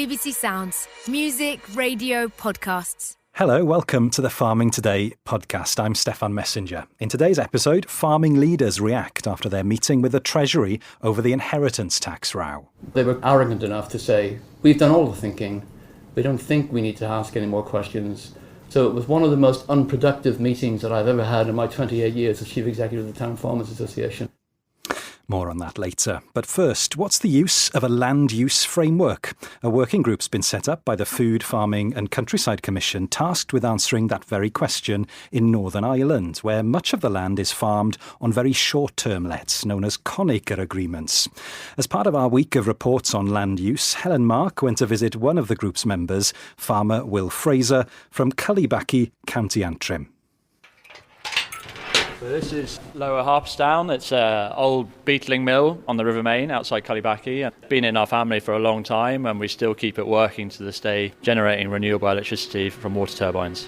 BBC Sounds. Music, radio, podcasts. Hello, welcome to the Farming Today podcast. I'm Stefan Messenger. In today's episode, farming leaders react after their meeting with the Treasury over the inheritance tax row. They were arrogant enough to say, we've done all the thinking. We don't think we need to ask any more questions. So it was one of the most unproductive meetings that I've ever had in my 28 years as Chief Executive of the Town Farmers Association. More on that later. But first, what's the use of a land use framework? A working group's been set up by the Food, Farming and Countryside Commission, tasked with answering that very question in Northern Ireland, where much of the land is farmed on very short-term lets, known as conacre agreements. As part of our week of reports on land use, Helen Mark went to visit one of the group's members, farmer Will Fraser, from Cullybackey, County Antrim. So this is Lower Harpstown. It's an old beetling mill on the River Main outside Cullybackey. It's been in our family for a long time and we still keep it working to this day, generating renewable electricity from water turbines.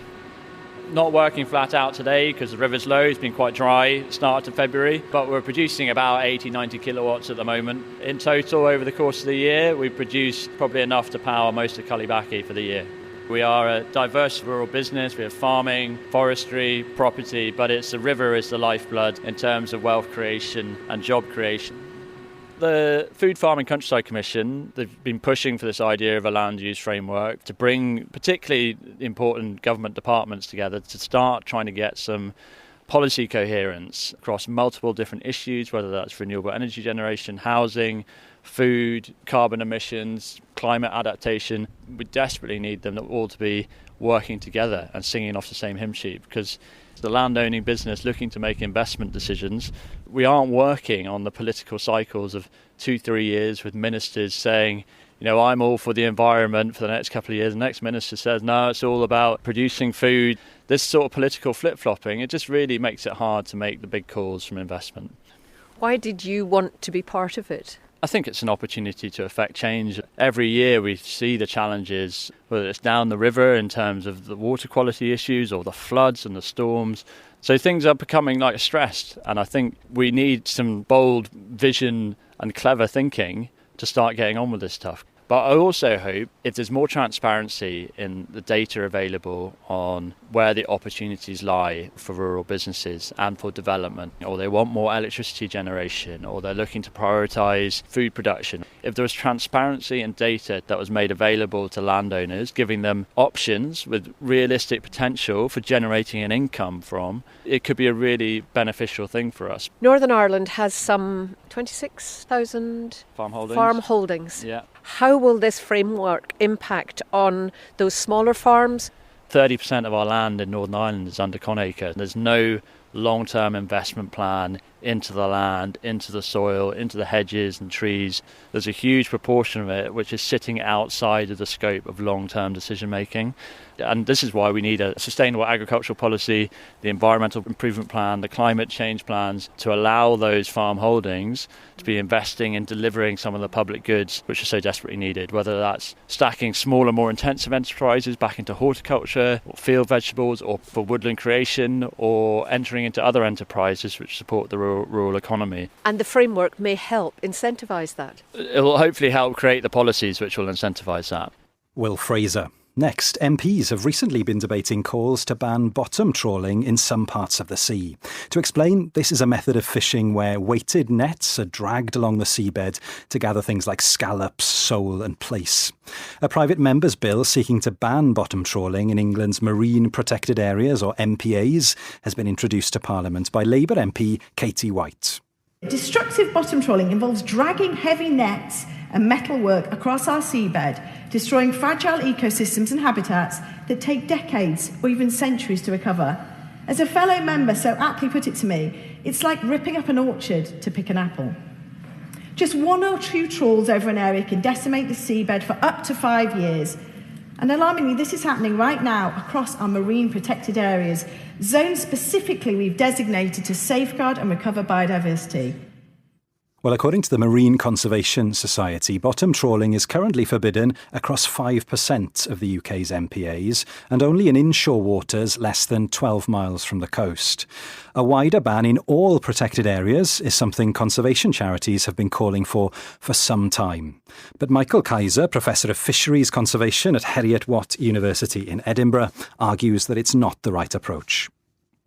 Not working flat out today because the river's low, it's been quite dry start of February, but we're producing about 80-90 kilowatts at the moment. In total, over the course of the year, we produce probably enough to power most of Cullybackey for the year. We are a diverse rural business. We have farming, forestry, property, but the river is the lifeblood in terms of wealth creation and job creation. The Food, Farming and Countryside Commission, they've been pushing for this idea of a land use framework to bring particularly important government departments together to start trying to get some policy coherence across multiple different issues, whether that's renewable energy generation, housing, food, carbon emissions, climate adaptation. We desperately need them all to be working together and singing off the same hymn sheet, because the landowning business looking to make investment decisions, we aren't working on the political cycles of 2-3 years with ministers saying, I'm all for the environment for the next couple of years. The next minister says, no, it's all about producing food. This sort of political flip-flopping, it just really makes it hard to make the big calls from investment. Why did you want to be part of it? I think it's an opportunity to affect change. Every year we see the challenges, whether it's down the river in terms of the water quality issues or the floods and the storms. So things are becoming stressed, and I think we need some bold vision and clever thinking to start getting on with this stuff. But I also hope if there's more transparency in the data available on where the opportunities lie for rural businesses and for development, or they want more electricity generation, or they're looking to prioritise food production. If there was transparency and data that was made available to landowners, giving them options with realistic potential for generating an income from, it could be a really beneficial thing for us. Northern Ireland has some 26,000 farm holdings. Yeah. How will this framework impact on those smaller farms? 30% of our land in Northern Ireland is under conacre. There's no long-term investment plan into the land, into the soil, into the hedges and trees. There's a huge proportion of it which is sitting outside of the scope of long-term decision-making. And this is why we need a sustainable agricultural policy, the environmental improvement plan, the climate change plans, to allow those farm holdings to be investing in delivering some of the public goods which are so desperately needed, whether that's stacking smaller, more intensive enterprises back into horticulture, or field vegetables, or for woodland creation, or entering into other enterprises which support the rural economy. And the framework may help incentivise that. It will hopefully help create the policies which will incentivise that. Will Fraser. Next, MPs have recently been debating calls to ban bottom trawling in some parts of the sea. To explain, this is a method of fishing where weighted nets are dragged along the seabed to gather things like scallops, sole and plaice. A private member's bill seeking to ban bottom trawling in England's marine protected areas, or MPAs, has been introduced to Parliament by Labour MP Katie White. Destructive bottom trawling involves dragging heavy nets and metalwork across our seabed, destroying fragile ecosystems and habitats that take decades or even centuries to recover. As a fellow member so aptly put it to me, it's like ripping up an orchard to pick an apple. Just 1 or 2 trawls over an area can decimate the seabed for up to 5 years. And alarmingly, this is happening right now across our marine protected areas, zones specifically we've designated to safeguard and recover biodiversity. Well, according to the Marine Conservation Society, bottom trawling is currently forbidden across 5% of the UK's MPAs and only in inshore waters less than 12 miles from the coast. A wider ban in all protected areas is something conservation charities have been calling for some time. But Michael Kaiser, Professor of Fisheries Conservation at Heriot-Watt University in Edinburgh, argues that it's not the right approach.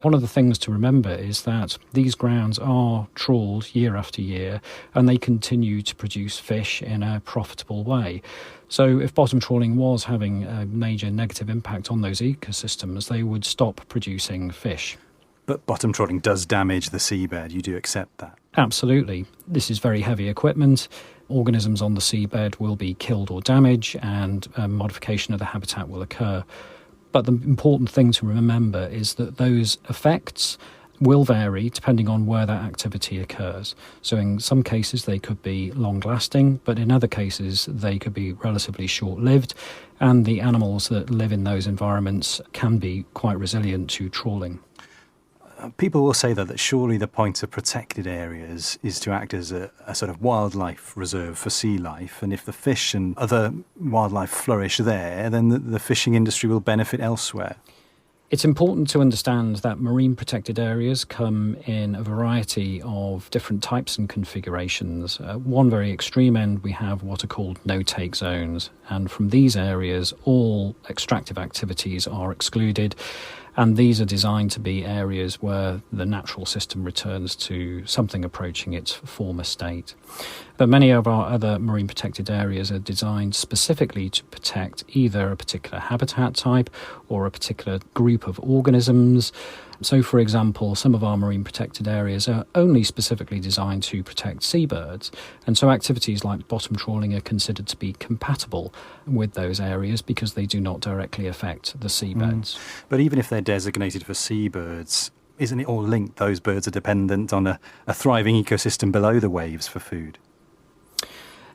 One of the things to remember is that these grounds are trawled year after year and they continue to produce fish in a profitable way. So if bottom trawling was having a major negative impact on those ecosystems, they would stop producing fish. But bottom trawling does damage the seabed. You do accept that? Absolutely. This is very heavy equipment. Organisms on the seabed will be killed or damaged and modification of the habitat will occur. But the important thing to remember is that those effects will vary depending on where that activity occurs. So in some cases they could be long-lasting, but in other cases they could be relatively short-lived, and the animals that live in those environments can be quite resilient to trawling. People will say, though, that surely the point of protected areas is to act as a sort of wildlife reserve for sea life, and if the fish and other wildlife flourish there, then the fishing industry will benefit elsewhere. It's important to understand that marine protected areas come in a variety of different types and configurations. One very extreme end, we have what are called no-take zones, and from these areas all extractive activities are excluded. And these are designed to be areas where the natural system returns to something approaching its former state. But many of our other marine protected areas are designed specifically to protect either a particular habitat type or a particular group of organisms. So, for example, some of our marine protected areas are only specifically designed to protect seabirds, and so activities like bottom trawling are considered to be compatible with those areas because they do not directly affect the seabeds. But even if they're designated for seabirds, isn't it all linked? Those birds are dependent on a thriving ecosystem below the waves for food.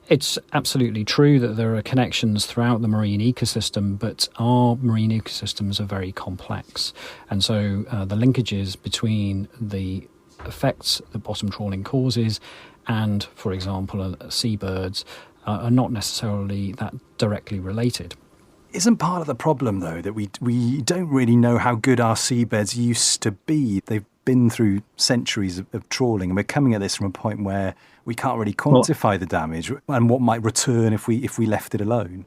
It's absolutely true that there are connections throughout the marine ecosystem, but our marine ecosystems are very complex. And so the linkages between the effects that bottom trawling causes and, for example, seabirds are not necessarily that directly related. Isn't part of the problem, though, that we don't really know how good our seabeds used to be? They've been through centuries of trawling, and we're coming at this from a point where we can't really quantify the damage and what might return if we left it alone.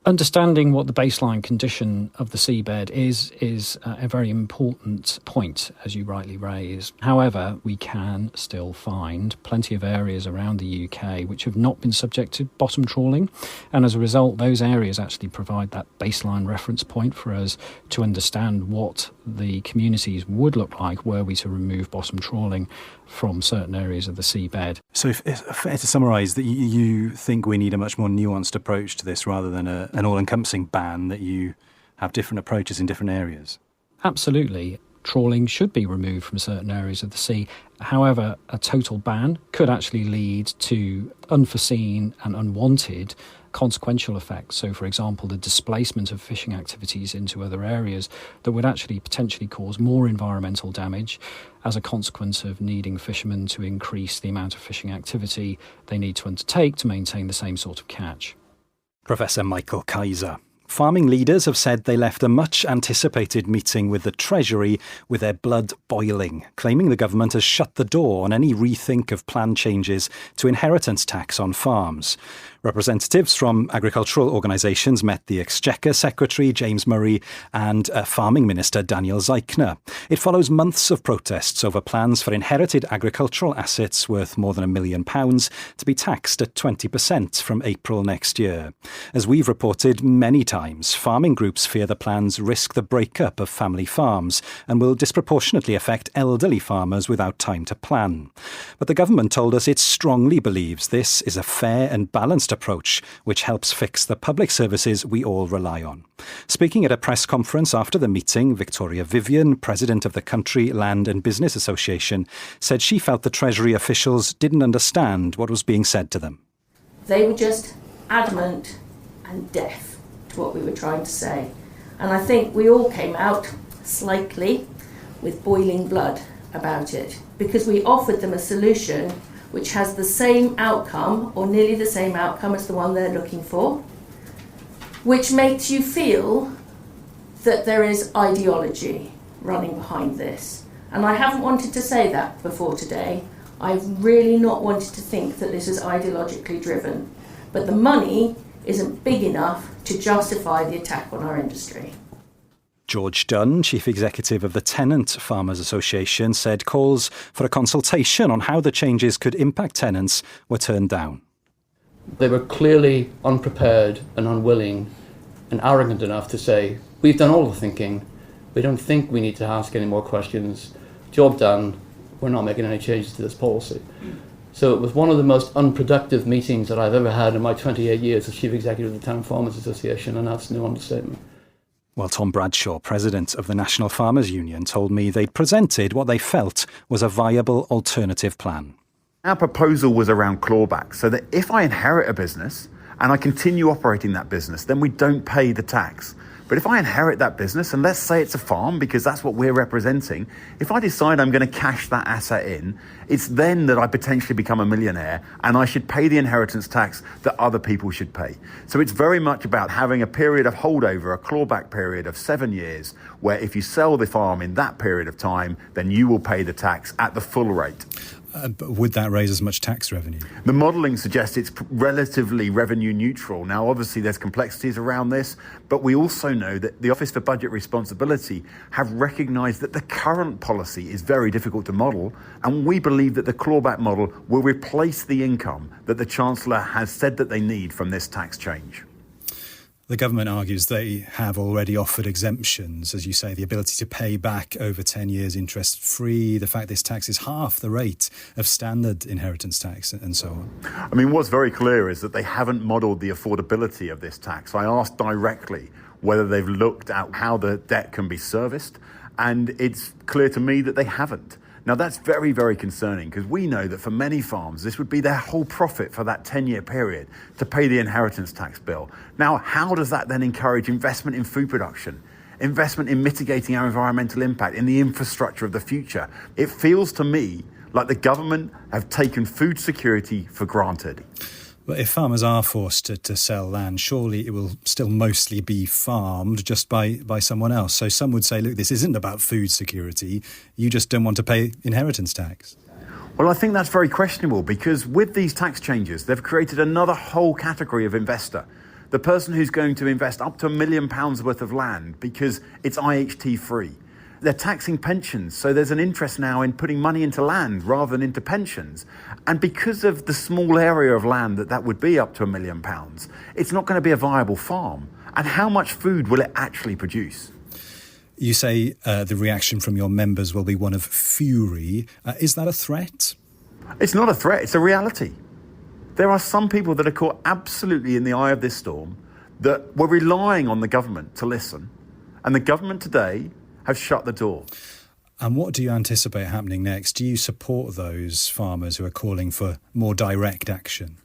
Understanding what the baseline condition of the seabed is a very important point, as you rightly raise. However, we can still find plenty of areas around the UK which have not been subject to bottom trawling, and as a result, those areas actually provide that baseline reference point for us to understand what the communities would look like were we to remove bottom trawling from certain areas of the seabed. So if fair to summarise that you think we need a much more nuanced approach to this rather than an all-encompassing ban, that you have different approaches in different areas? Absolutely. Trawling should be removed from certain areas of the sea. However, a total ban could actually lead to unforeseen and unwanted consequential effects. So, for example, the displacement of fishing activities into other areas that would actually potentially cause more environmental damage as a consequence of needing fishermen to increase the amount of fishing activity they need to undertake to maintain the same sort of catch. Professor Michael Kaiser. Farming leaders have said they left a much-anticipated meeting with the Treasury with their blood boiling, claiming the government has shut the door on any rethink of planned changes to inheritance tax on farms. Representatives from agricultural organisations met the Exchequer Secretary, James Murray, and Farming Minister, Daniel Zeichner. It follows months of protests over plans for inherited agricultural assets worth more than £1 million to be taxed at 20% from April next year. As we've reported many times, farming groups fear the plans risk the breakup of family farms and will disproportionately affect elderly farmers without time to plan. But the government told us it strongly believes this is a fair and balanced approach which helps fix the public services we all rely on. Speaking at a press conference after the meeting, Victoria Vivian, president of the Country Land and Business Association, said she felt the Treasury officials didn't understand what was being said to them. They were just adamant and deaf to what we were trying to say. And I think we all came out slightly with boiling blood about it, because we offered them a solution which has the same outcome or nearly the same outcome as the one they're looking for, which makes you feel that there is ideology running behind this. And I haven't wanted to say that before today. I've really not wanted to think that this is ideologically driven. But the money isn't big enough to justify the attack on our industry. George Dunn, Chief Executive of the Tenant Farmers Association, said calls for a consultation on how the changes could impact tenants were turned down. They were clearly unprepared and unwilling and arrogant enough to say, we've done all the thinking, we don't think we need to ask any more questions, job done, we're not making any changes to this policy. So it was one of the most unproductive meetings that I've ever had in my 28 years as Chief Executive of the Town Farmers Association, and that's no understatement. Well, Tom Bradshaw, President of the National Farmers Union, told me they'd presented what they felt was a viable alternative plan. Our proposal was around clawback, so that if I inherit a business and I continue operating that business, then we don't pay the tax. But if I inherit that business, and let's say it's a farm, because that's what we're representing, if I decide I'm going to cash that asset in, it's then that I potentially become a millionaire and I should pay the inheritance tax that other people should pay. So it's very much about having a period of holdover, a clawback period of 7 years, where if you sell the farm in that period of time, then you will pay the tax at the full rate. But would that raise as much tax revenue? The modelling suggests it's relatively revenue neutral. Now, obviously, there's complexities around this, but we also know that the Office for Budget Responsibility have recognised that the current policy is very difficult to model, and we believe that the clawback model will replace the income that the Chancellor has said that they need from this tax change. The government argues they have already offered exemptions, as you say, the ability to pay back over 10 years interest-free, the fact this tax is half the rate of standard inheritance tax, and so on. I mean, what's very clear is that they haven't modelled the affordability of this tax. I asked directly whether they've looked at how the debt can be serviced, and it's clear to me that they haven't. Now, that's very, very concerning, because we know that for many farms, this would be their whole profit for that 10-year period to pay the inheritance tax bill. Now, how does that then encourage investment in food production, investment in mitigating our environmental impact, in the infrastructure of the future? It feels to me like the government have taken food security for granted. But if farmers are forced to sell land, surely it will still mostly be farmed just by someone else. So some would say, look, this isn't about food security. You just don't want to pay inheritance tax. Well, I think that's very questionable, because with these tax changes, they've created another whole category of investor. The person who's going to invest up to £1 million worth of land because it's IHT free. They're taxing pensions, so there's an interest now in putting money into land rather than into pensions. And because of the small area of land that would be up to £1 million, it's not going to be a viable farm. And how much food will it actually produce? You say the reaction from your members will be one of fury. Is that a threat? It's not a threat, it's a reality. There are some people that are caught absolutely in the eye of this storm that were relying on the government to listen. And the government today have shut the door. And what do you anticipate happening next? Do you support those farmers who are calling for more direct action?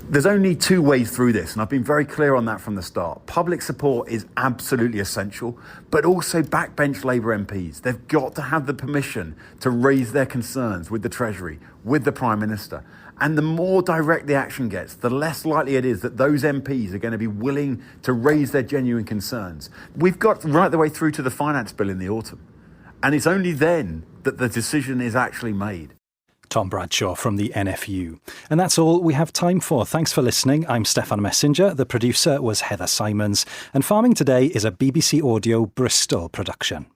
There's only two ways through this, and I've been very clear on that from the start. Public support is absolutely essential, but also backbench Labour MPs. They've got to have the permission to raise their concerns with the Treasury, with the Prime Minister. And the more direct the action gets, the less likely it is that those MPs are going to be willing to raise their genuine concerns. We've got right the way through to the finance bill in the autumn, and it's only then that the decision is actually made. Tom Bradshaw from the NFU. And that's all we have time for. Thanks for listening. I'm Stefan Messenger. The producer was Heather Simons. And Farming Today is a BBC Audio Bristol production.